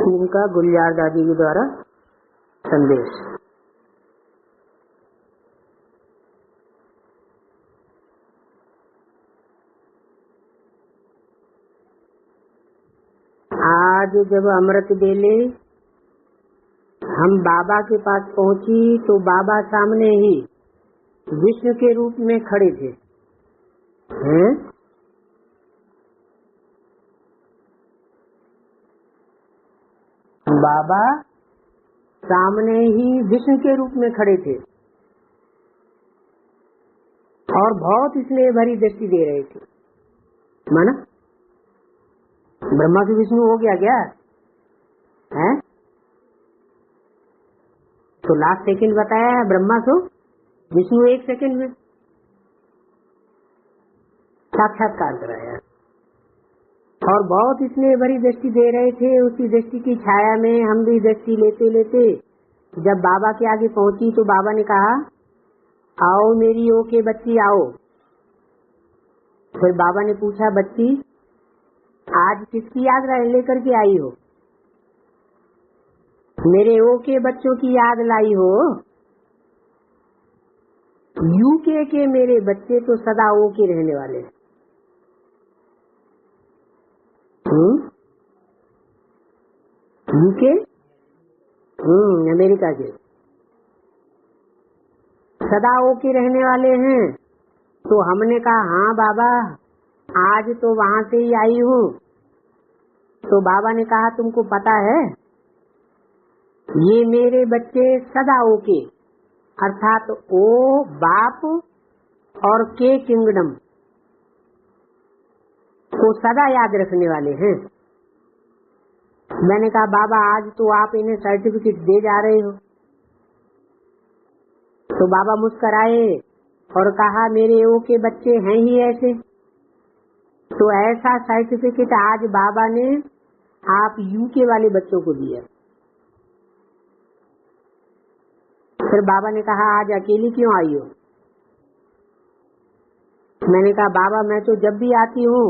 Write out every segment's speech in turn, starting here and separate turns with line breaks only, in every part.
उनका गुलजार दादी के द्वारा संदेश। आज जब अमृत बेले हम बाबा के पास पहुंची तो बाबा सामने ही विष्णु के रूप में खड़े थे। हैं? बाबा सामने ही विष्णु के रूप में खड़े थे और बहुत स्नेह भरी दृष्टि दे रहे थे। माना ब्रह्मा से विष्णु हो गया क्या है? तो लास्ट सेकंड बताया है, ब्रह्मा से विष्णु 1 सेकंड में साक्षात्कार कराया और बहुत स्नेह भरी दृष्टि दे रहे थे। उसी दृष्टि की छाया में हम भी दृष्टि लेते लेते जब बाबा के आगे पहुंची तो बाबा ने कहा, आओ मेरी ओ के बच्ची आओ। फिर बाबा ने पूछा, बच्ची आज किसकी याद लेकर के आई हो? मेरे ओ के बच्चों की याद लाई हो? यूके के मेरे बच्चे तो सदा ओ के रहने वाले हैं। यूके अमेरिका के सदा ओ के रहने वाले हैं। तो हमने कहा, हाँ बाबा आज तो वहाँ से ही आई हूँ। तो बाबा ने कहा, तुमको पता है ये मेरे बच्चे सदा ओ के अर्थात ओ बाप और के किंगडम को सदा याद रखने वाले हैं। मैंने कहा, बाबा आज तो आप इन्हें सर्टिफिकेट दे जा रहे हो। तो बाबा मुस्कराए और कहा, मेरे ओ के बच्चे हैं ही ऐसे। तो ऐसा सर्टिफिकेट आज बाबा ने आप यूके वाले बच्चों को दिया। फिर बाबा ने कहा, आज अकेली क्यों आई हो? मैंने कहा, बाबा मैं तो जब भी आती हूँ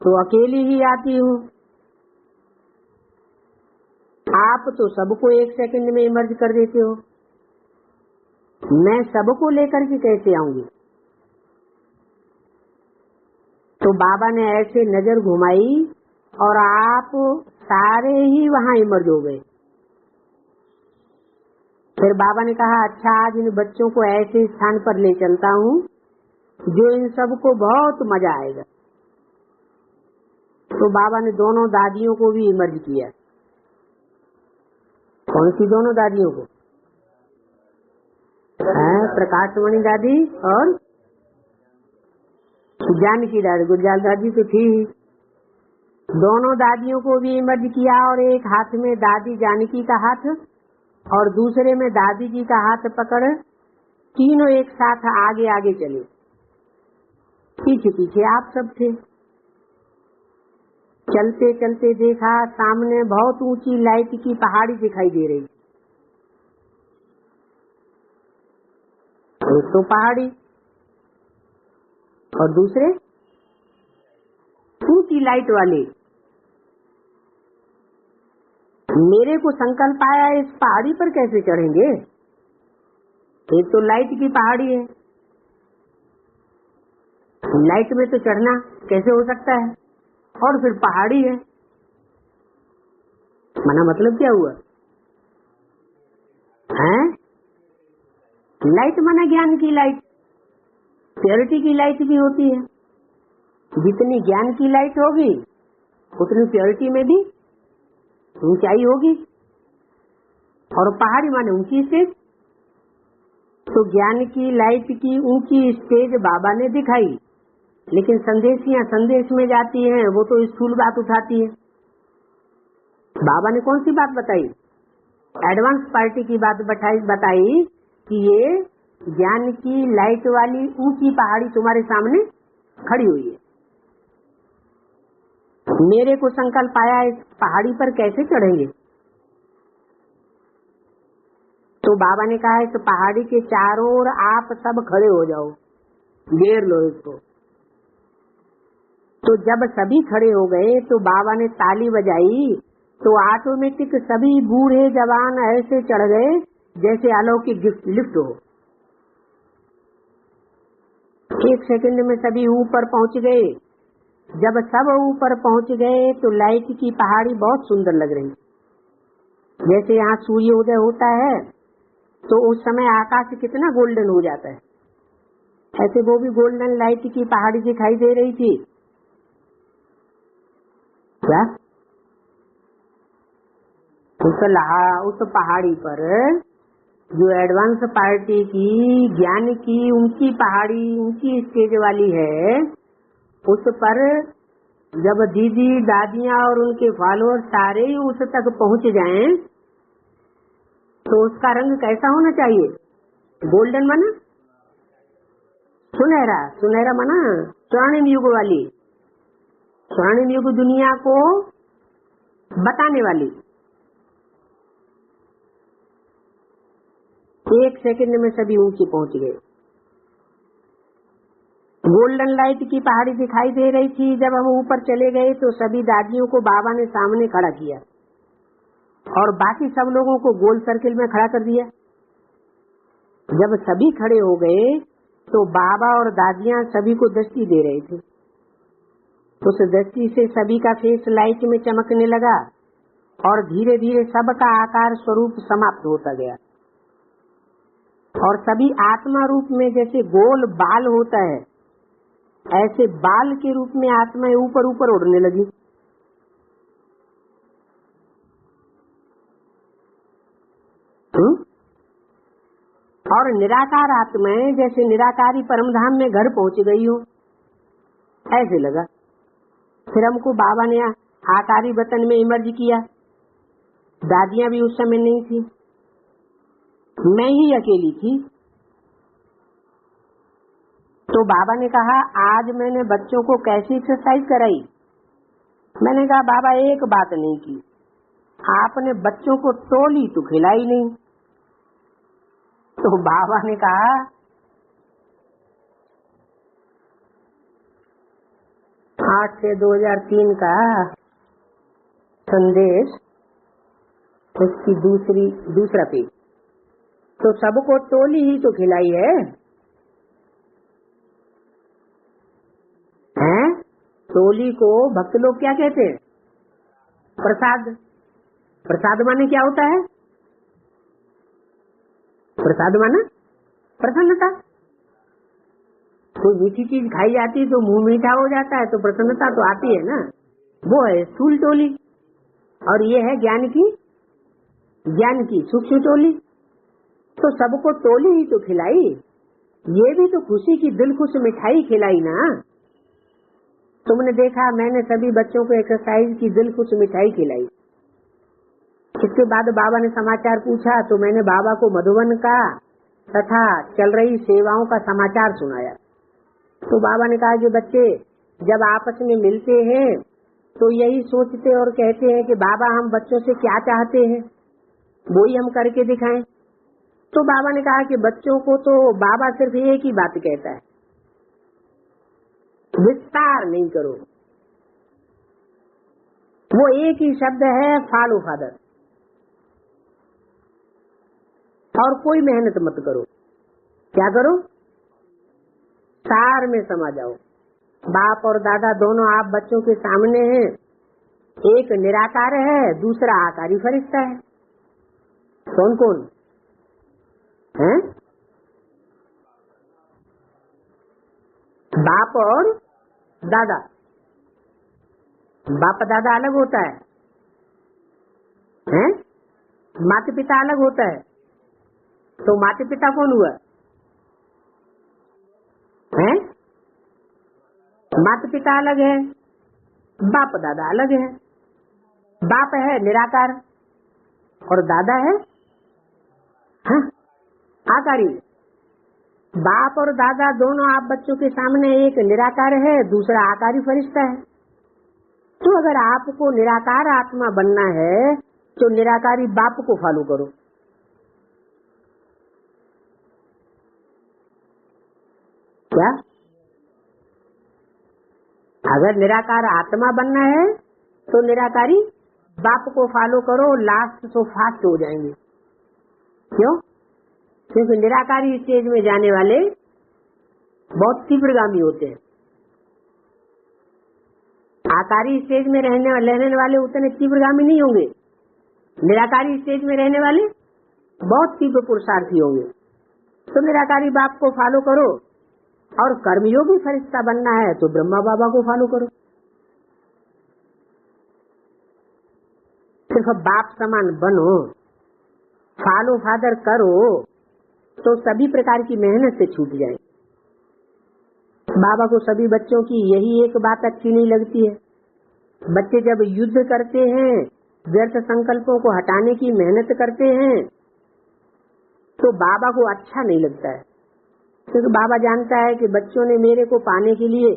तो अकेली ही आती हूँ। आप तो सबको 1 सेकंड में इमर्ज कर देते हो, मैं सबको लेकर के कैसे आऊंगी? तो बाबा ने ऐसे नजर घुमाई और आप सारे ही वहाँ इमर्ज हो गए। फिर बाबा ने कहा, अच्छा आज इन बच्चों को ऐसे स्थान पर ले चलता हूँ जो इन सबको बहुत मजा आएगा। तो बाबा ने दोनों दादियों को भी इमर्ज किया। कौन सी दोनों दादियों को? प्रकाशमणि दादी और जानकी दादी। गुलजार दादी तो थी। दोनों दादियों को भी इमर्ज किया और एक हाथ में दादी जानकी का हाथ और दूसरे में दादी जी का हाथ पकड़ तीनों एक साथ आगे आगे चले। पीछे पीछे आप सब थे। चलते चलते देखा सामने बहुत ऊंची लाइट की पहाड़ी दिखाई दे रही। एक तो पहाड़ी और दूसरे ऊंची लाइट वाले। मेरे को संकल्प आया, इस पहाड़ी पर कैसे चढ़ेंगे? एक तो लाइट की पहाड़ी है, लाइट में तो चढ़ना कैसे हो सकता है? और फिर पहाड़ी है। मना मतलब क्या हुआ? हैं? लाइट माना ज्ञान की लाइट, प्योरिटी की लाइट भी होती है। जितनी ज्ञान की लाइट होगी उतनी प्योरिटी में भी ऊंचाई होगी। और पहाड़ी माने ऊंची स्टेज। तो ज्ञान की लाइट की ऊंची स्टेज बाबा ने दिखाई, लेकिन संदेशियां संदेश में जाती हैं, वो तो स्थूल बात उठाती है। बाबा ने कौन सी बात बताई? एडवांस पार्टी की बात बताई कि ये ज्ञान की लाइट वाली ऊंची पहाड़ी तुम्हारे सामने खड़ी हुई है। मेरे को संकल्प आया, इस पहाड़ी पर कैसे चढ़ेंगे? तो बाबा ने कहा, इस पहाड़ी के चारों ओर आप सब खड़े हो जाओ, घेर लो इसको। तो जब सभी खड़े हो गए तो बाबा ने ताली बजाई तो ऑटोमेटिक सभी बूढ़े जवान ऐसे चढ़ गए जैसे अलौकिक गिफ्ट लिफ्ट हो। 1 सेकंड में सभी ऊपर पहुंच गए। जब सब ऊपर पहुंच गए तो लाइट की पहाड़ी बहुत सुंदर लग रही। जैसे यहाँ सूर्योदय होता है तो उस समय आकाश कितना गोल्डन हो जाता है, ऐसे वो भी गोल्डन लाइट की पहाड़ी दिखाई दे रही थी। क्या उस पहाड़ी पर जो एडवांस पार्टी की ज्ञान की ऊंची पहाड़ी ऊंची स्टेज वाली है, उस पर जब दीदी दादियां और उनके फॉलोअर सारे ही उस तक पहुंच जाएं तो उसका रंग कैसा होना चाहिए? गोल्डन माना सुनहरा, सुनहरा माना स्वर्णिम युग वाली, स्वर्णिम युग दुनिया को बताने वाली। 1 सेकंड में सभी ऊंचे पहुंच गए। गोल्डन लाइट की पहाड़ी दिखाई दे रही थी। जब हम ऊपर चले गए तो सभी दादियों को बाबा ने सामने खड़ा किया और बाकी सब लोगों को गोल सर्किल में खड़ा कर दिया। जब सभी खड़े हो गए तो बाबा और दादियां सभी को दृष्टि दे रहे थे। उस दृष्टि से सभी का फेस लाइट में चमकने लगा और धीरे धीरे सबका आकार स्वरूप समाप्त होता गया और सभी आत्मा रूप में जैसे गोल बाल होता है ऐसे बाल के रूप में आत्माएं ऊपर ऊपर उड़ने लगी। और निराकार आत्माएं जैसे निराकारी परमधाम में घर पहुंच गई हो ऐसे लगा। फिर हमको बाबा ने आकारी वतन में इमर्ज किया। दादियां भी उस समय नहीं थी, मैं ही अकेली थी। तो बाबा ने कहा आज मैंने बच्चों को कैसी एक्सरसाइज कराई? मैंने कहा बाबा एक बात नहीं की, आपने बच्चों को टोली तो खिलाई नहीं। तो बाबा ने कहा 8/6/2003 का संदेश, उसकी दूसरा पेज। तो सबको टोली ही तो खिलाई है, हैं? टोली को भक्त लोग क्या कहते हैं? प्रसाद। प्रसाद माने क्या होता है? प्रसाद माना प्रसन्नता। कोई मीठी चीज खाई जाती तो मुंह मीठा हो जाता है तो प्रसन्नता तो आती है ना, वो है स्थूल टोली। और ये है ज्ञान की सूक्ष्म टोली। तो सबको टोली ही तो खिलाई, ये भी तो खुशी की दिल खुश मिठाई खिलाई ना। तुमने देखा मैंने सभी बच्चों को एक्सरसाइज की दिल खुश मिठाई खिलाई। इसके बाद बाबा ने समाचार पूछा तो मैंने बाबा को मधुबन का तथा चल रही सेवाओं का समाचार सुनाया। तो बाबा ने कहा कि बच्चे जब आपस में मिलते हैं तो यही सोचते और कहते हैं कि बाबा हम बच्चों से क्या चाहते हैं वही हम करके दिखाएं। तो बाबा ने कहा कि बच्चों को तो बाबा सिर्फ एक ही बात कहता है, विस्तार नहीं करो। वो एक ही शब्द है, फॉलो फादर। और कोई मेहनत मत करो। क्या करो? सार में समा जाओ। बाप और दादा दोनों आप बच्चों के सामने हैं। एक निराकार है, दूसरा आकारी फरिश्ता है। कौन कौन है? बाप और दादा। बाप दादा अलग होता है, हैं? माता पिता अलग होता है। तो माता पिता कौन हुआ? हैं? माता पिता अलग है, बाप दादा अलग है। बाप है निराकार और दादा है आकारी। बाप और दादा दोनों आप बच्चों के सामने, एक निराकार है, दूसरा आकारी फरिश्ता है। तो अगर आपको निराकार आत्मा बनना है तो निराकारी बाप को फॉलो करो। क्या? अगर निराकार आत्मा बनना है तो निराकारी बाप को फॉलो करो, लास्ट तो फास्ट हो जाएंगे। क्यों? क्योंकि निराकारी स्टेज में जाने वाले बहुत तीव्रगामी होते हैं। आकारी स्टेज में रहने वाले उतने तीव्रगामी नहीं होंगे। निराकारी स्टेज में रहने वाले बहुत तीव्र पुरुषार्थी होंगे। तो निराकारी बाप को फॉलो करो, और कर्मयोगी फरिश्ता बनना है तो ब्रह्मा बाबा को फॉलो करो। सिर्फ बाप समान बनो, फॉलो फादर करो, तो सभी प्रकार की मेहनत से छूट जाए। बाबा को सभी बच्चों की यही एक बात अच्छी नहीं लगती है। बच्चे जब युद्ध करते हैं, व्यर्थ संकल्पों को हटाने की मेहनत करते हैं, तो बाबा को अच्छा नहीं लगता है। क्योंकि बाबा जानता है कि बच्चों ने मेरे को पाने के लिए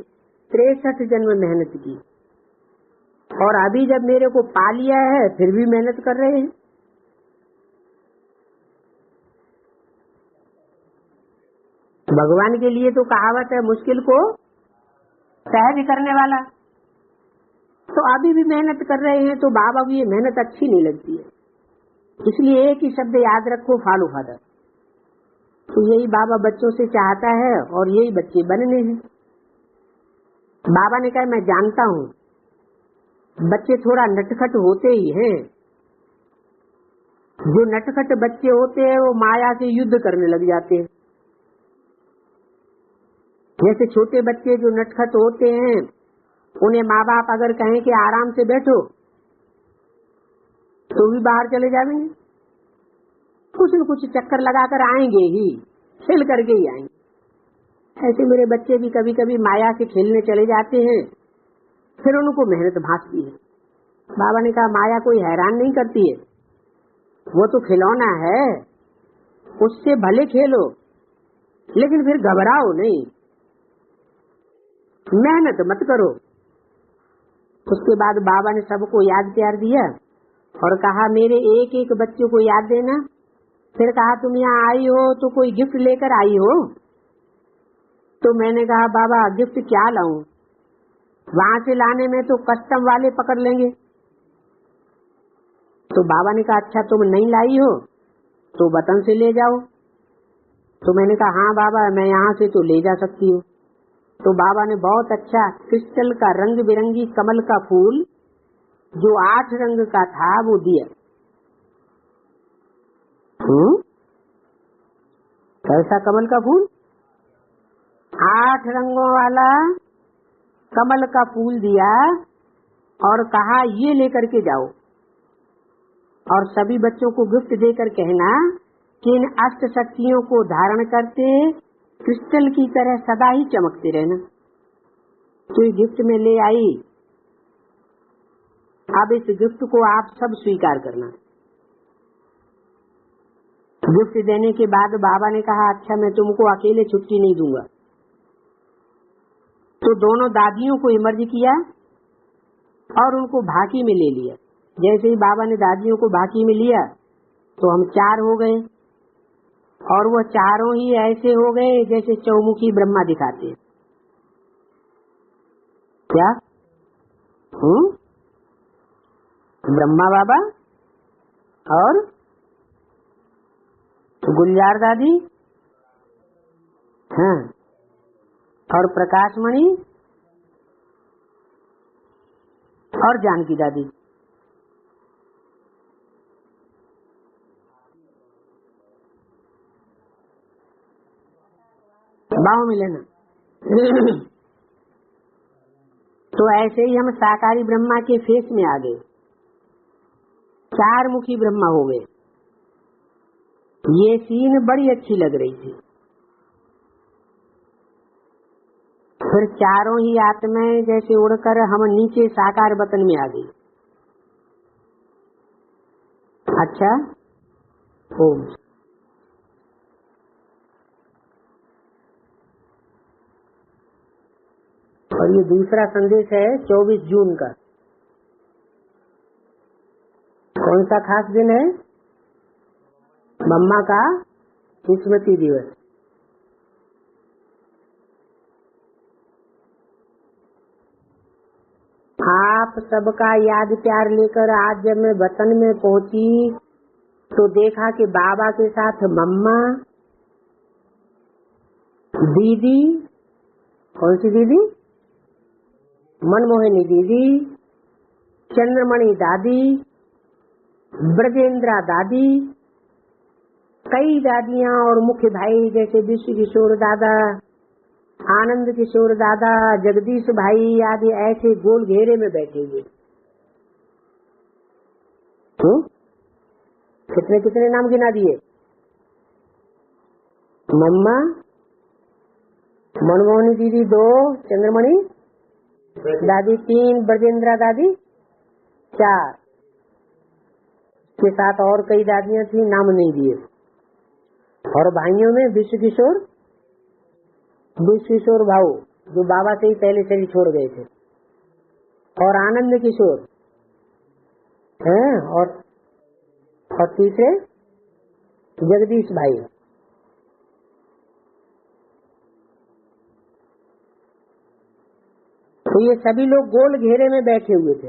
63 जन्म मेहनत की, और अभी जब मेरे को पा लिया है फिर भी मेहनत कर रहे हैं। भगवान के लिए तो कहावत है, मुश्किल को सहज करने वाला। तो अभी भी मेहनत कर रहे हैं, तो बाबा को ये मेहनत अच्छी नहीं लगती है। इसलिए एक ही शब्द याद रखो, फॉलो फादर। तो यही बाबा बच्चों से चाहता है, और यही बच्चे बनने हैं। बाबा ने कहा, मैं जानता हूँ बच्चे थोड़ा नटखट होते ही हैं। जो नटखट बच्चे होते हैं वो माया से युद्ध करने लग जाते हैं। जैसे छोटे बच्चे जो नटखट होते हैं, उन्हें माँ बाप अगर कहें कि आराम से बैठो, तो भी बाहर चले जाएंगे। कुछ न कुछ चक्कर लगाकर आएंगे ही, खेल करके ही आएंगे। ऐसे मेरे बच्चे भी कभी कभी माया से खेलने चले जाते हैं, फिर उनको मेहनत भासती है। बाबा ने कहा, माया कोई हैरान नहीं करती है, वो तो खिलौना है, उससे भले खेलो, लेकिन फिर घबराओ नहीं, मेहनत मत करो। उसके बाद बाबा ने सबको याद प्यार दिया और कहा, मेरे एक एक बच्चे को याद देना। फिर कहा, तुम यहाँ आई हो तो कोई गिफ्ट लेकर आई हो? तो मैंने कहा, बाबा गिफ्ट क्या लाऊं, वहां से लाने में तो कस्टम वाले पकड़ लेंगे। तो बाबा ने कहा, अच्छा तुम नहीं लाई हो तो वतन से ले जाओ। तो मैंने कहा, हाँ बाबा, मैं यहाँ से तो ले जा सकती हूँ। तो बाबा ने बहुत अच्छा क्रिस्टल का रंग बिरंगी कमल का फूल जो 8 रंग का था वो दिया। कैसा कमल का फूल? 8 रंगों वाला कमल का फूल दिया और कहा, ये लेकर के जाओ और सभी बच्चों को गिफ्ट देकर कहना कि इन अष्ट शक्तियों को धारण करते क्रिस्टल की तरह सदा ही चमकते रहना। तो ये गिफ्ट में ले आई। अब इस गिफ्ट को आप सब स्वीकार करना। गिफ्ट देने के बाद बाबा ने कहा, अच्छा मैं तुमको अकेले छुट्टी नहीं दूंगा। तो दोनों दादियों को इमर्ज किया और उनको भाकी में ले लिया। जैसे ही बाबा ने दादियों को भाकी में लिया तो हम 4 हो गए, और वो चारों ही ऐसे हो गए जैसे चौमुखी ब्रह्मा दिखाते। क्या? ब्रह्मा बाबा और गुलजार दादी, हाँ, और प्रकाश मणि और जानकी दादी। बाहों में लेना। तो ऐसे ही हम साकारी ब्रह्मा के फेस में आ गए, 4 मुखी ब्रह्मा हो गए। ये सीन बड़ी अच्छी लग रही थी। फिर चारों ही आत्माएं जैसे उड़कर हम नीचे साकार वतन में आ गई। अच्छा, ओम। और ये दूसरा संदेश है 24 जून का। कौन सा खास दिन है? मम्मा का स्मृति दिवस। आप सबका याद प्यार लेकर आज जब मैं वतन में पहुंची तो देखा कि बाबा के साथ मम्मा, दीदी, कौन सी दीदी? मनमोहिनी दीदी, चंद्रमणि दादी, ब्रजेंद्रा दादी, कई दादियां और मुख्य भाई जैसे विश्व किशोर दादा, आनंद किशोर दादा, जगदीश भाई आदि ऐसे गोल घेरे में बैठे हुए। कितने कितने नाम गिना दिए? मम्मा, मनमोहनी दीदी 2, चंद्रमणि दादी 3, ब्रजेंद्रा दादी 4, के साथ और कई दादियां थी, नाम नहीं दिए। और भाइयों में विश्व किशोर भाऊ जो बाबा से ही पहले शरीर छोड़ गए थे, और आनंद किशोर हैं, और तीसरे जगदीश भाई। तो ये सभी लोग गोल घेरे में बैठे हुए थे।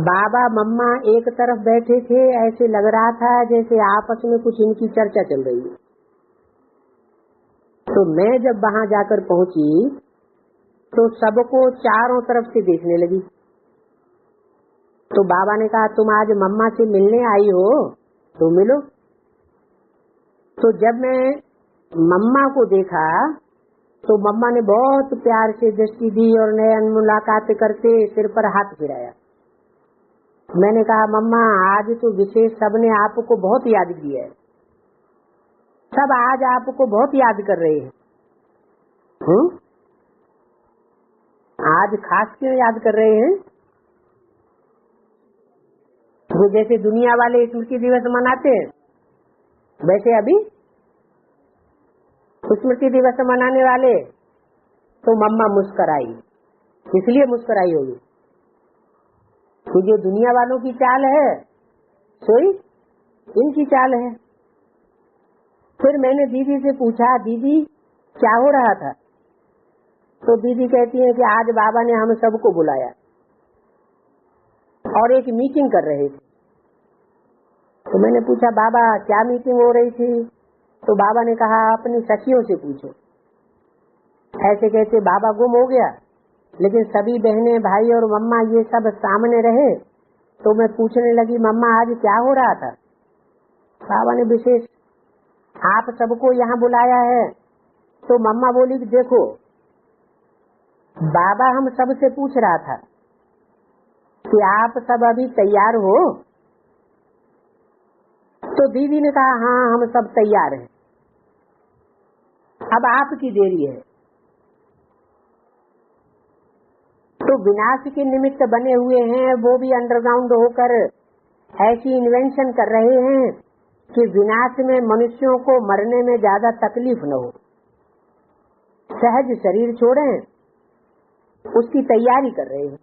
बाबा मम्मा एक तरफ बैठे थे, ऐसे लग रहा था जैसे आपस में कुछ इनकी चर्चा चल रही है। तो मैं जब वहां जाकर पहुंची तो सबको चारों तरफ से देखने लगी। तो बाबा ने कहा, तुम आज मम्मा से मिलने आई हो तो मिलो। तो जब मैं मम्मा को देखा तो मम्मा ने बहुत प्यार से दृष्टि दी और नयन मुलाकात करते सिर पर हाथ फिराया। मैंने कहा, मम्मा आज तो विशेष सबने आपको बहुत याद किया है, सब आज आपको बहुत याद कर रहे हैं। आज खास क्यों याद कर रहे हैं? वो जैसे दुनिया वाले स्मृति दिवस मनाते हैं वैसे अभी स्मृति दिवस मनाने वाले। तो मम्मा मुस्कुराई, इसलिए मुस्कुराई होगी कि जो दुनिया वालों की चाल है सोई इनकी चाल है। फिर मैंने दीदी से पूछा, दीदी क्या हो रहा था? तो दीदी कहती है कि आज बाबा ने हम सबको बुलाया और एक मीटिंग कर रहे थे। तो मैंने पूछा, बाबा क्या मीटिंग हो रही थी? तो बाबा ने कहा, अपनी सखियों से पूछो। ऐसे कहते बाबा गुम हो गया, लेकिन सभी बहनें भाई और मम्मा ये सब सामने रहे। तो मैं पूछने लगी, मम्मा आज क्या हो रहा था? बाबा ने विशेष आप सबको यहाँ बुलाया है। तो मम्मा बोली कि देखो बाबा हम सबसे पूछ रहा था कि आप सब अभी तैयार हो? तो दीदी ने कहा, हाँ हम सब तैयार हैं, अब आपकी देरी है। तो विनाश के निमित्त बने हुए हैं वो भी अंडरग्राउंड होकर ऐसी इन्वेंशन कर रहे हैं कि विनाश में मनुष्यों को मरने में ज्यादा तकलीफ न हो, सहज शरीर छोड़ें, उसकी तैयारी कर रहे हैं।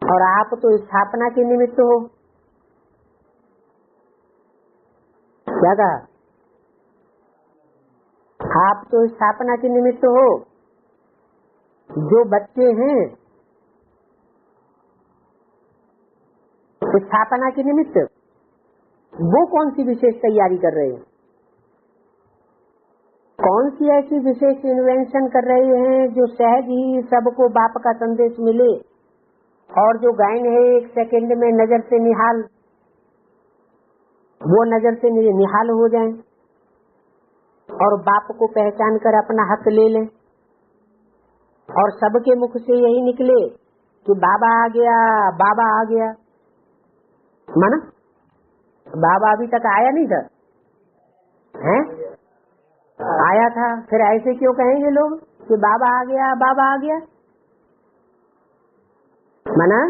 और आप तो स्थापना के निमित्त हो। क्या कहा? आप तो स्थापना के निमित्त हो। जो बच्चे हैं स्थापना के निमित्त वो कौन सी विशेष तैयारी कर रहे हैं? कौन सी ऐसी विशेष इन्वेंशन कर रहे हैं जो सहज ही सबको बाप का संदेश मिले और जो गायन है एक सेकंड में नजर से निहाल, वो नजर से निहाल हो जाएं और बाप को पहचान कर अपना हक ले लें और सबके मुख से यही निकले कि बाबा आ गया, बाबा आ गया। माना बाबा अभी तक आया नहीं था, हैं? आया था, फिर ऐसे क्यों कहेंगे लोग कि बाबा आ गया, बाबा आ गया? माना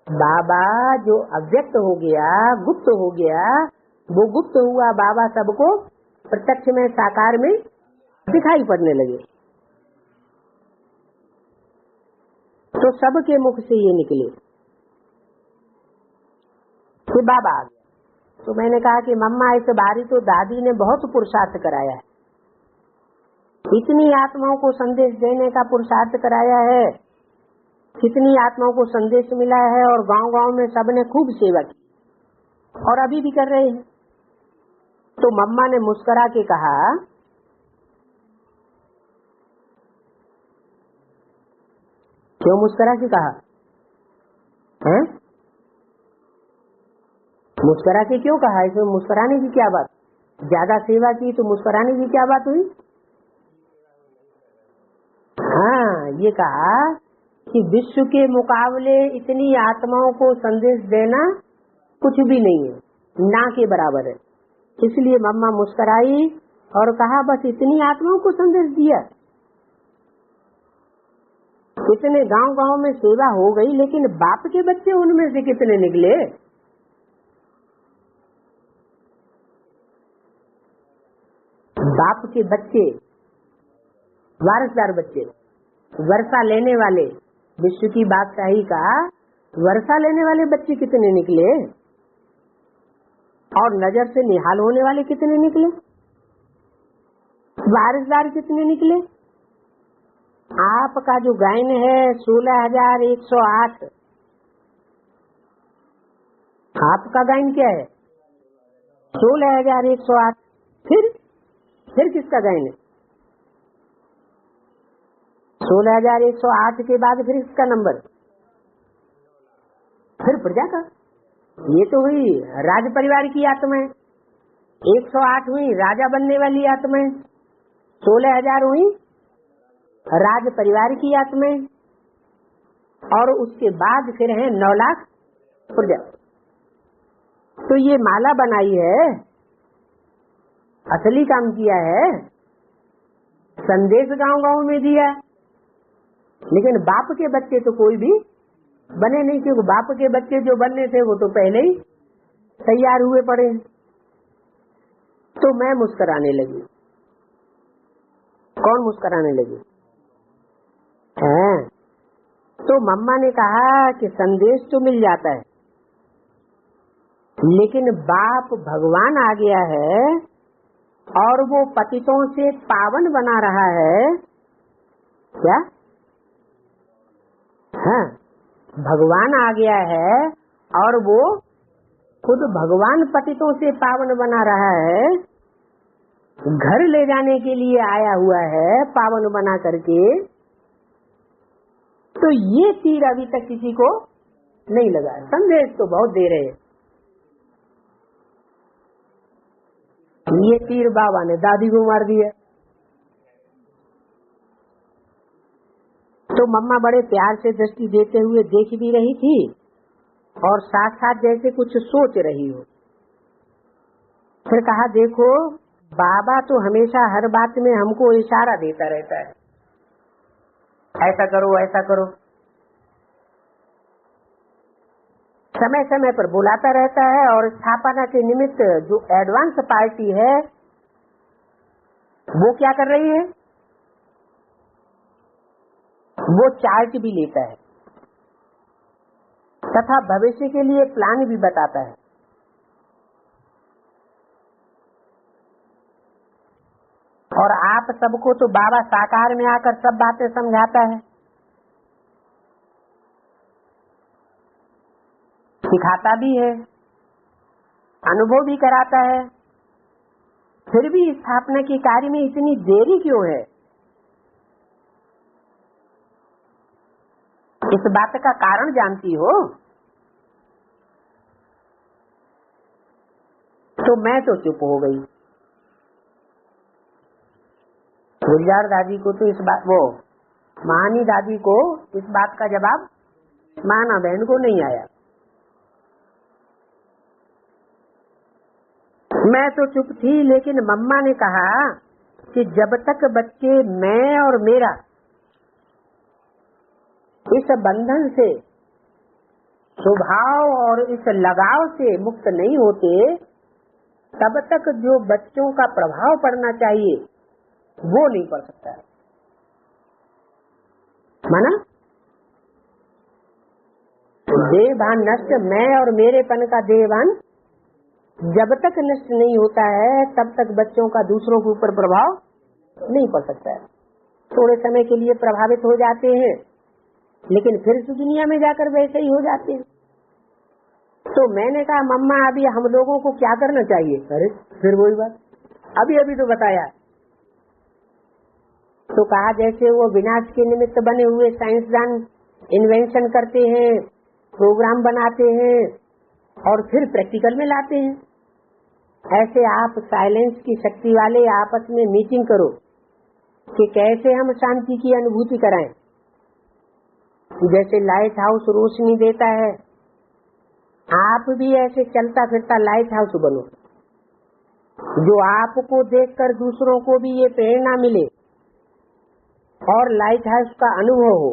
बाबा जो अव्यक्त हो गया, गुप्त हो गया, वो गुप्त हुआ बाबा सबको प्रत्यक्ष में साकार में दिखाई पड़ने लगे। तो सबके मुख से ये निकले कि बाबा आ गया। तो मैंने कहा कि मम्मा इस बारी तो दादी ने बहुत पुरुषार्थ कराया है, इतनी आत्माओं को संदेश देने का पुरुषार्थ कराया है, कितनी आत्माओं को संदेश मिला है, और गांव-गांव में सबने खूब सेवा की और अभी भी कर रहे हैं। तो मम्मा ने मुस्कुरा के कहा, क्यों मुस्कुरा के कहा है? मुस्कुरा के क्यों कहा? इसमें मुस्कुराने की क्या बात? ज्यादा सेवा की तो मुस्कुराने की क्या बात हुई? हाँ, ये कहा कि विश्व के मुकाबले इतनी आत्माओं को संदेश देना कुछ भी नहीं है, ना के बराबर है। इसलिए मम्मा मुस्कुराई और कहा, बस इतनी आत्माओं को संदेश दिया। इतने गांव-गांव में सेवा हो गई, लेकिन बाप के बच्चे उनमें से कितने निकले? बाप के बच्चे, वारसदार बच्चे, वर्षा लेने वाले, विश्व की बादशाही का वर्षा लेने वाले बच्चे कितने निकले? और नजर से निहाल होने वाले कितने निकले? वारसदार कितने निकले? आपका जो गायन है 16,108, आपका गायन क्या है? 16,108। फिर किसका गायन है? 16,108 के बाद फिर इसका नंबर, फिर प्रजा का। ये तो हुई राज परिवार की आत्माएं, 108 हुई राजा बनने वाली आत्माएं, 16,000 हुई राज परिवार की आत्माएं, और उसके बाद फिर है 9 लाख प्रजा। तो ये माला बनाई है, असली काम किया है, संदेश गांव-गांव में दिया, लेकिन बाप के बच्चे तो कोई भी बने नहीं, क्योंकि बाप के बच्चे जो बनने थे वो तो पहले ही तैयार हुए पड़े। तो मैं मुस्कुराने लगी। कौन मुस्कुराने लगी? तो मम्मा ने कहा कि संदेश तो मिल जाता है, लेकिन बाप भगवान आ गया है और वो पतितों से पावन बना रहा है। क्या? हाँ, भगवान आ गया है और वो खुद भगवान पतितों से पावन बना रहा है, घर ले जाने के लिए आया हुआ है पावन बना करके। तो ये तीर अभी तक किसी को नहीं लगा। संदेश तो बहुत दे रहे हैं, ये तीर बाबा ने दादी को मार दिया। तो मम्मा बड़े प्यार से दृष्टि देते हुए देख भी रही थी और साथ साथ जैसे कुछ सोच रही हो। फिर कहा, देखो बाबा तो हमेशा हर बात में हमको इशारा देता रहता है, ऐसा करो ऐसा करो, समय समय पर बुलाता रहता है, और स्थापना के निमित्त जो एडवांस पार्टी है वो क्या कर रही है? वो चार्ज भी लेता है तथा भविष्य के लिए प्लान भी बताता है। और आप सबको तो बाबा साकार में आकर सब बातें समझाता है, सिखाता भी है, अनुभव भी कराता है। फिर भी स्थापना के कार्य में इतनी देरी क्यों है? इस बात का कारण जानती हो? तो मैं तो चुप हो गई। गुलजार दादी को तो इस बात, वो महानी दादी को इस बात का जवाब माना बहन को नहीं आया। मैं तो चुप थी, लेकिन मम्मा ने कहा कि जब तक बच्चे मैं और मेरा इस बंधन से, स्वभाव और इस लगाव से मुक्त नहीं होते, तब तक जो बच्चों का प्रभाव पड़ना चाहिए वो नहीं पड़ सकता। माना? देहभान नष्ट, मैं और मेरेपन का देहभान जब तक नष्ट नहीं होता है तब तक बच्चों का दूसरों के ऊपर प्रभाव नहीं पढ़ सकता है। थोड़े समय के लिए प्रभावित हो जाते हैं, लेकिन फिर इस दुनिया में जाकर वैसे ही हो जाते हैं। तो मैंने कहा मम्मा अभी हम लोगों को क्या करना चाहिए? अरे फिर वही बात अभी तो बताया। तो कहा जैसे वो विनाश के निमित्त बने हुए साइंसदान इन्वेंशन करते हैं, प्रोग्राम बनाते हैं और फिर प्रैक्टिकल में लाते हैं, ऐसे आप साइलेंस की शक्ति वाले आपस में मीटिंग करो कि कैसे हम शांति की अनुभूति कराएं। जैसे लाइट हाउस रोशनी देता है, आप भी ऐसे चलता फिरता लाइट हाउस बनो, जो आपको देखकर दूसरों को भी ये प्रेरणा मिले और लाइट हाउस का अनुभव हो।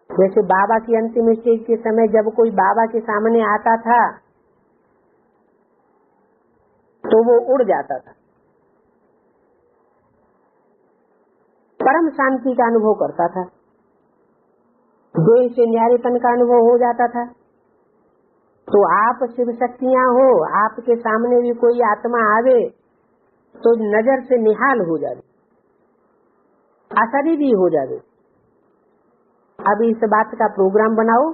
जैसे बाबा की अंतिम स्टेज के समय जब कोई बाबा के सामने आता था तो वो उड़ जाता था, परम शांति का अनुभव करता था, देह से न्यारेपन का अनुभव हो जाता था। तो आप शिव शक्तियां हो, आपके सामने भी कोई आत्मा आवे तो नजर से निहाल हो जाए, असरी भी हो जाए। अब इस बात का प्रोग्राम बनाओ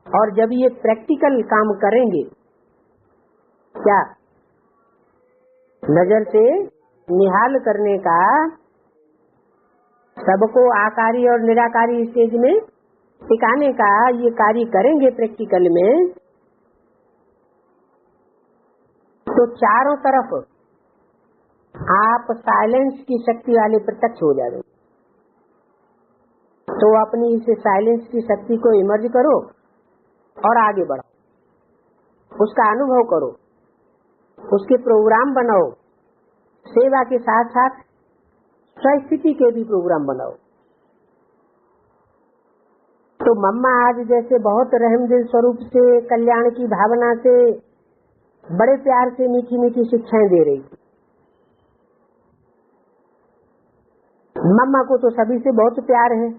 और जब ये प्रैक्टिकल काम करेंगे, क्या नजर से निहाल करने का, सबको आकारी और निराकारी स्टेज में टिकाने का ये कार्य करेंगे प्रैक्टिकल में, तो चारों तरफ आप साइलेंस की शक्ति वाले प्रत्यक्ष हो जाएंगे। तो अपनी इस साइलेंस की शक्ति को इमर्ज करो और आगे बढ़ो, उसका अनुभव करो, उसके प्रोग्राम बनाओ, सेवा के साथ साथ स्वस्थिति के भी प्रोग्राम बनाओ। तो मम्मा आज जैसे बहुत रहमदिल स्वरूप से, कल्याण की भावना से, बड़े प्यार से मीठी मीठी शिक्षाएं दे रही थी। मम्मा को तो सभी से बहुत प्यार है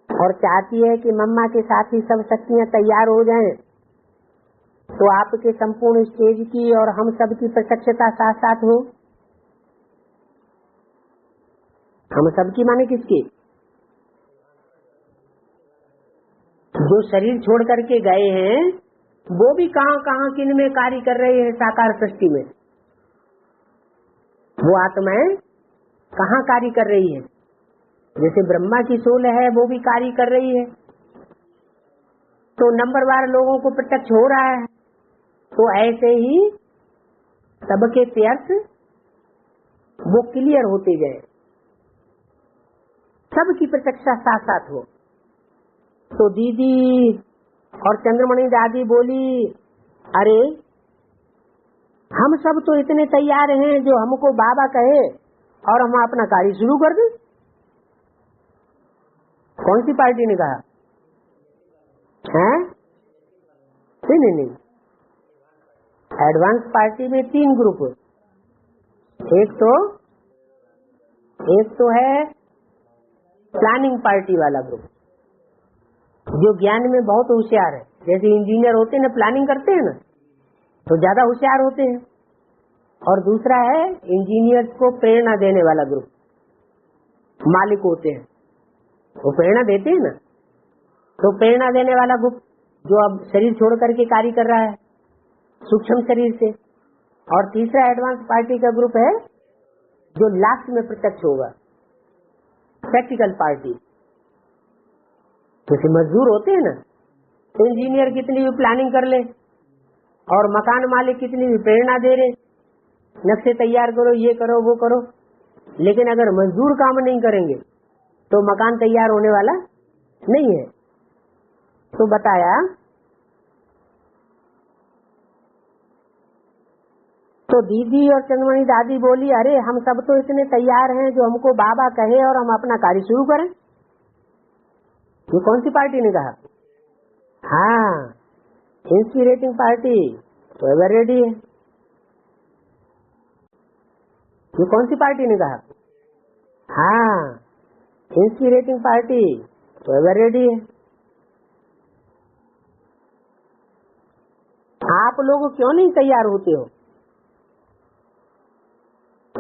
और चाहती है कि मम्मा के साथ ही सब शक्तियां तैयार हो जाएं, तो आपके संपूर्ण स्टेज की और हम सब की प्रत्यक्षता साथ साथ हो। हम सबकी माने किसकी? जो शरीर छोड़ करके गए हैं वो भी कहाँ कहाँ किन में कार्य कर रहे हैं साकार सृष्टि में। वो आत्माएं कहाँ कार्य कर रही है? जैसे ब्रह्मा की सोल है वो भी कार्य कर रही है, तो नंबरवार लोगों को प्रत्यक्ष हो रहा है। तो ऐसे ही सबके तीर्थ वो क्लियर होते जाए, सबकी प्रत्यक्षता साथ साथ हो। तो दीदी और चंद्रमणि दादी बोली, अरे हम सब तो इतने तैयार हैं जो हमको बाबा कहे और हम अपना कार्य शुरू कर दें। कौन सी पार्टी ने कहा? हैं? नहीं, एडवांस पार्टी में 3 ग्रुप। एक तो है प्लानिंग पार्टी वाला ग्रुप, जो ज्ञान में बहुत होशियार है। जैसे इंजीनियर होते हैं ना, प्लानिंग करते हैं ना, तो ज्यादा होशियार होते हैं। और दूसरा है इंजीनियर्स को प्रेरणा देने वाला ग्रुप, मालिक होते हैं, वो प्रेरणा देते हैं ना। तो प्रेरणा देने वाला ग्रुप जो अब शरीर छोड़ करके कार्य कर रहा है सूक्ष्म शरीर से। और तीसरा एडवांस पार्टी का ग्रुप है जो लास्ट में प्रत्यक्ष होगा, प्रैक्टिकल पार्टी। जैसे मजदूर होते हैं ना, तो इंजीनियर कितनी भी प्लानिंग कर ले और मकान मालिक कितनी भी प्रेरणा दे रहे, नक्शे तैयार करो, ये करो, वो करो, लेकिन अगर मजदूर काम नहीं करेंगे तो मकान तैयार होने वाला नहीं है। तो बताया, तो दीदी और चंद्रमणि दादी बोली, अरे हम सब तो इतने तैयार हैं जो हमको बाबा कहे और हम अपना कार्य शुरू करें। ये कौन सी पार्टी ने कहा? हाँ, इंस्पिरेटिंग पार्टी तो एवर रेडी है। ये कौन सी पार्टी ने कहा? हाँ, इंस्पिरेटिंग पार्टी तो एवर रेडी है। आप लोग क्यों नहीं तैयार होते हो?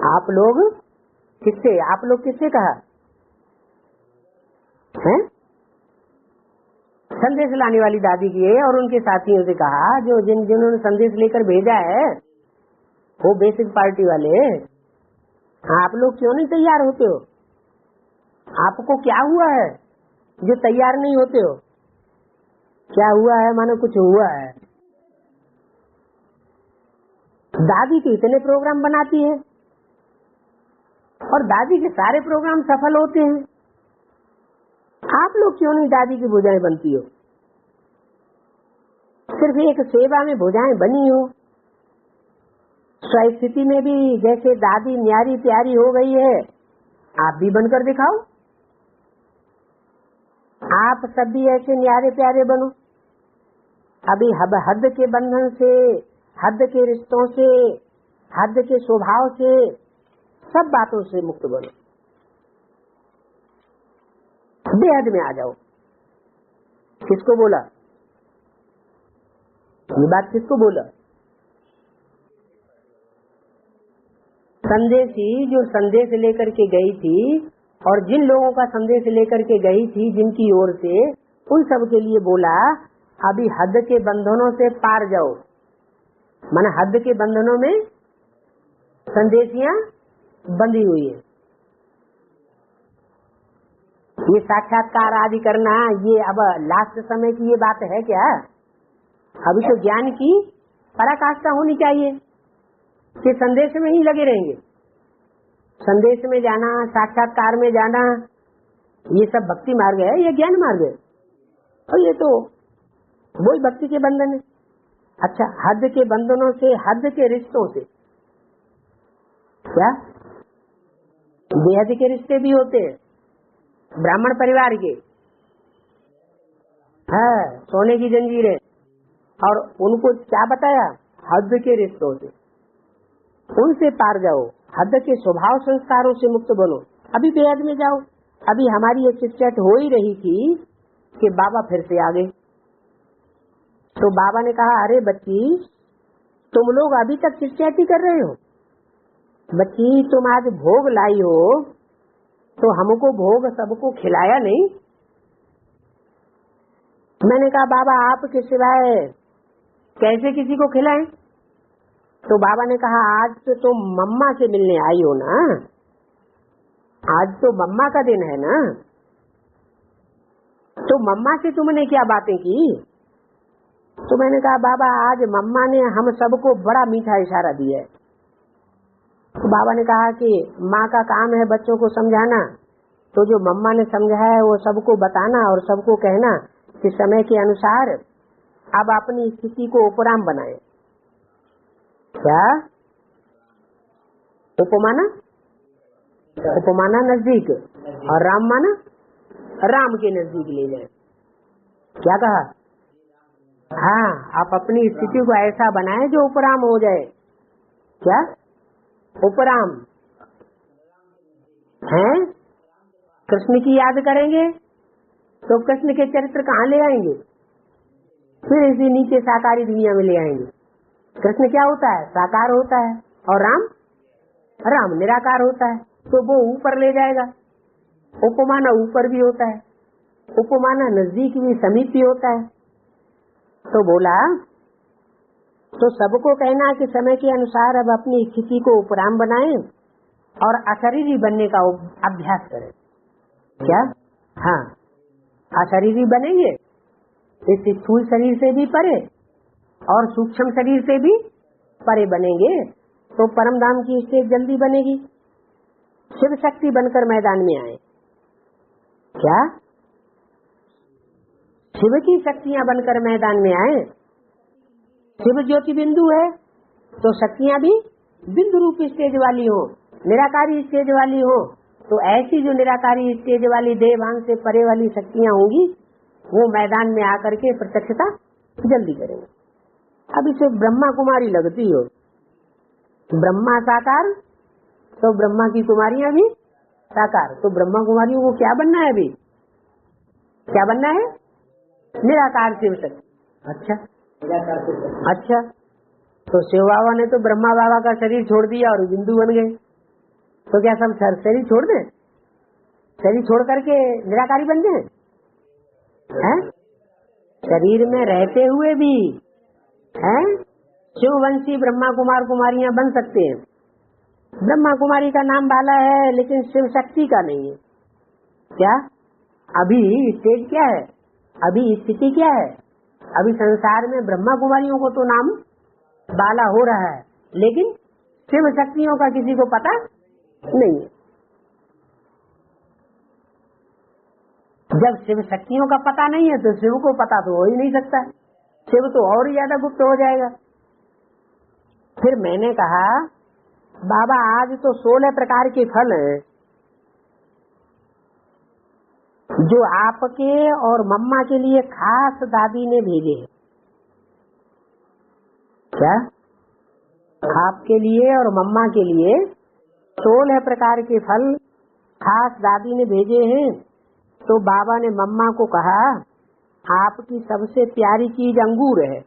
आप लोग किससे कहा है? संदेश लाने वाली दादी की और उनके साथियों से कहा, जो जिन्होंने संदेश लेकर भेजा है वो बेसिक पार्टी वाले। आप लोग क्यों नहीं तैयार होते हो? आपको क्या हुआ है जो तैयार नहीं होते हो? क्या हुआ है? मानो कुछ हुआ है। दादी तो इतने प्रोग्राम बनाती है और दादी के सारे प्रोग्राम सफल होते हैं। आप लोग क्यों नहीं दादी की भुजाएं बनती हो? सिर्फ एक सेवा में भुजाएं बनी हो। स्थिति में भी जैसे दादी न्यारी प्यारी हो गई है, आप भी बनकर दिखाओ। आप सब भी ऐसे न्यारे प्यारे बनो। अभी हद के बंधन से, हद के रिश्तों से, हद के स्वभाव से, सब बातों से मुक्त बनो। बेहद में आ जाओ। किसको बोला ये बात? किसको बोला? संदेशी जो संदेश लेकर के गई थी और जिन लोगों का संदेश लेकर के गई थी जिनकी ओर से, उन सब के लिए बोला अभी हद के बंधनों से पार जाओ। माने हद के बंधनों में संदेशियां बंधी हुई है। ये साक्षात्कार आदि करना, ये अब लास्ट समय की ये बात है क्या? अभी तो ज्ञान की पराकाष्ठा होनी चाहिए कि संदेश में ही लगे रहेंगे। संदेश में जाना, साक्षात्कार में जाना, ये सब भक्ति मार्ग है, ये ज्ञान मार्ग है। और ये तो वही भक्ति के बंधन है। अच्छा, हद के बंधनों से, हद के रिश्तों से क्या? बेहद के रिश्ते भी होते हैं। ब्राह्मण परिवार के है सोने की जंजीरें, और उनको क्या बताया? हद के रिश्तों से, उनसे पार जाओ। हद के स्वभाव संस्कारों से मुक्त बनो। अभी बेहद में जाओ। अभी हमारी ये चिट हो ही रही थी कि बाबा फिर से आ गए। तो बाबा ने कहा, अरे बच्ची, तुम लोग अभी तक चिट ही कर रहे हो। बच्ची, तुम आज भोग लाई हो तो हमको भोग सबको खिलाया नहीं। मैंने कहा, बाबा आपके सिवाय कैसे किसी को खिलाएं? तो बाबा ने कहा, आज तो तुम मम्मा से मिलने आई हो ना, आज तो मम्मा का दिन है ना, तो मम्मा से तुमने क्या बातें की? तो मैंने कहा, बाबा आज मम्मा ने हम सबको बड़ा मीठा इशारा दिया है। तो बाबा ने कहा कि माँ का काम है बच्चों को समझाना, तो जो मम्मा ने समझाया है वो सबको बताना और सबको कहना कि समय के अनुसार अब अपनी स्थिति को उपराम बनाए। क्या उपमाना? उपमाना नजदीक और राम माना राम के नजदीक ले जाए। क्या कहा? हाँ, आप अपनी स्थिति को ऐसा बनाए जो उपराम हो जाए। क्या उपराम है? कृष्ण की याद करेंगे तो कृष्ण के चरित्र कहाँ ले आएंगे? फिर इसी नीचे साकारी दुनिया में ले आएंगे। कृष्ण क्या होता है? साकार होता है। और राम निराकार होता है, तो वो ऊपर ले जाएगा। उपमाना ऊपर भी होता है, उपमाना नजदीक भी, समीप भी होता है। तो बोला, तो सबको कहना कि समय के अनुसार अब अपनी स्थिति को उपराम बनाएं और अशरीरी बनने का अभ्यास करें। क्या? हाँ, अशरीरी बनेंगे, इस स्थूल शरीर से भी परे और सूक्ष्म शरीर से भी परे बनेंगे तो परम धाम की स्टेज जल्दी बनेगी। शिव शक्ति बनकर मैदान में आए। क्या? शिव की शक्तियां बनकर मैदान में आए। शिव ज्योति बिंदु है तो शक्तियां भी बिंदु रूप स्टेज वाली हो, निराकारी स्टेज वाली हो। तो ऐसी जो निराकारी स्टेज वाली देवांग से परे वाली शक्तियां होंगी वो मैदान में आकर के प्रत्यक्षता जल्दी करेंगे। अब इसे ब्रह्मा कुमारी लगती हो, ब्रह्मा साकार तो ब्रह्मा की कुमारियां भी साकार। तो ब्रह्मा कुमारियों को क्या बनना है? अभी क्या बनना है? निराकार शिव शक्ति। अच्छा अच्छा, तो शिव बाबा ने तो ब्रह्मा बाबा का शरीर छोड़ दिया और बिंदु बन गए। तो क्या सब शरीर छोड़ दें? शरीर छोड़ करके निराकारी बन जाए? हैं? शरीर में रहते हुए भी हैं शिववंशी ब्रह्मा कुमार कुमारियां बन सकते हैं। ब्रह्मा कुमारी का नाम बाला है लेकिन शिव शक्ति का नहीं है। क्या अभी स्टेज क्या है? अभी स्थिति क्या है? अभी संसार में ब्रह्मा कुमारियों को तो नाम बाला हो रहा है लेकिन शिव शक्तियों का किसी को पता नहीं है। जब शिव शक्तियों का पता नहीं है तो शिव को पता तो हो ही नहीं सकता। शिव तो और ही ज्यादा गुप्त हो जाएगा। फिर मैंने कहा बाबा आज तो 16 प्रकार के फल हैं जो आपके और मम्मा के लिए खास दादी ने भेजे। क्या आपके लिए और मम्मा के लिए 16 प्रकार के फल खास दादी ने भेजे हैं। तो बाबा ने मम्मा को कहा आपकी सबसे प्यारी चीज अंगूर है।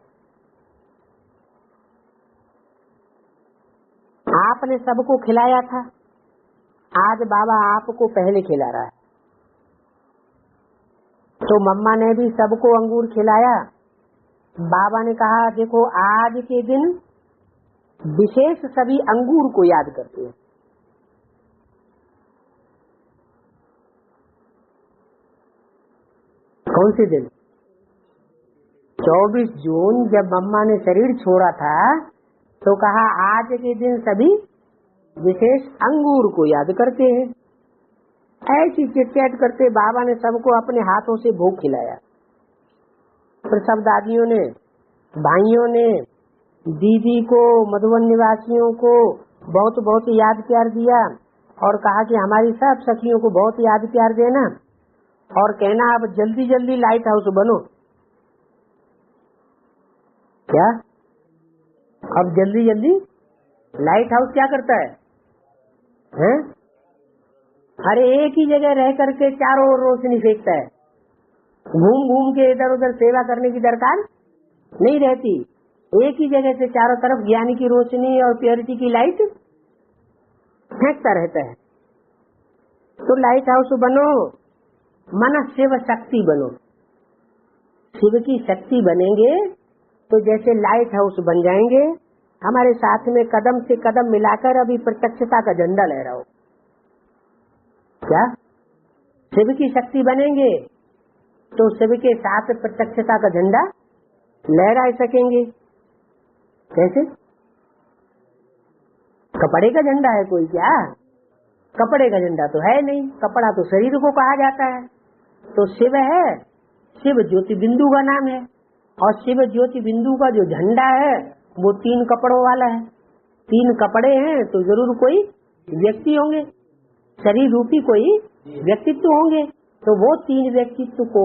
आपने सबको खिलाया था, आज बाबा आपको पहले खिला रहा है। तो मम्मा ने भी सबको अंगूर खिलाया। बाबा ने कहा देखो आज के दिन विशेष सभी अंगूर को याद करते हैं। कौन से दिन? 24 जून जब मम्मा ने शरीर छोड़ा था तो कहा आज के दिन सभी विशेष अंगूर को याद करते हैं। ऐसी चिटचैट करते बाबा ने सबको अपने हाथों से भोग खिलाया। फिर सब दादियों ने, भाइयों ने, दीदी को, मधुबन निवासियों को बहुत बहुत याद प्यार दिया और कहा कि हमारी सब सखियों को बहुत याद प्यार देना और कहना अब जल्दी जल्दी लाइट हाउस बनो। क्या अब जल्दी जल्दी लाइट हाउस क्या करता है? हैं? अरे एक ही जगह रह करके चारों ओर रोशनी फेंकता है। घूम घूम के इधर उधर सेवा करने की दरकार नहीं रहती। एक ही जगह से चारों तरफ ज्ञान की रोशनी और प्योरिटी की लाइट फेंकता रहता है। तो लाइट हाउस बनो, मन शिव शक्ति बनो। शिव की शक्ति बनेंगे तो जैसे लाइट हाउस बन जाएंगे। हमारे साथ में कदम से कदम मिलाकर अभी प्रत्यक्षता का झंडा लहराओ। क्या शिव की शक्ति बनेंगे तो शिव के साथ प्रत्यक्षता का झंडा लहरा सकेंगे। कैसे? कपड़े का झंडा है कोई? क्या कपड़े का झंडा तो है नहीं। कपड़ा तो शरीर को कहा जाता है। तो शिव है, शिव ज्योति बिंदु का नाम है और शिव ज्योति बिंदु का जो झंडा है वो 3 कपड़ों वाला है। 3 कपड़े हैं तो जरूर कोई व्यक्ति होंगे, शरीर रूपी कोई व्यक्तित्व होंगे। तो वो 3 व्यक्तित्व को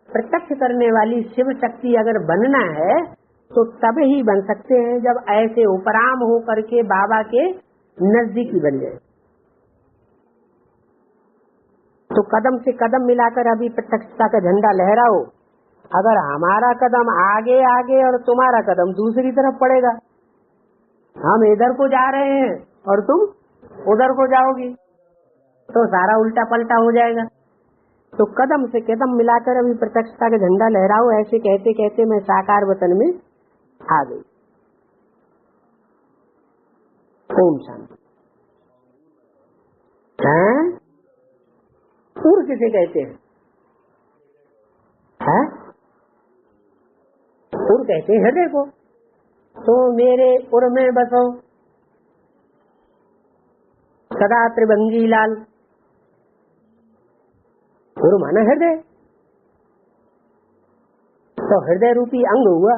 प्रत्यक्ष करने वाली शिव शक्ति अगर बनना है तो तब ही बन सकते हैं जब ऐसे उपराम हो करके बाबा के नजदीकी बन जाए। तो कदम से कदम मिलाकर अभी प्रत्यक्षता का झंडा लहराओ। अगर हमारा कदम आगे आगे और तुम्हारा कदम दूसरी तरफ पड़ेगा, हम इधर को जा रहे हैं और तुम उधर को जाओगी तो सारा उल्टा पलटा हो जाएगा। तो कदम से कदम मिलाकर अभी प्रत्यक्षता का झंडा लहराओ। ऐसे कहते कहते मैं साकार वतन में आ गई। ओम शांति। उर किसे कहते हैं? उर कहते हैं हृदय को। तो मेरे उर में बसो सदा त्रिभंगी लाल। उर माना हृदय, तो हृदय रूपी अंग हुआ।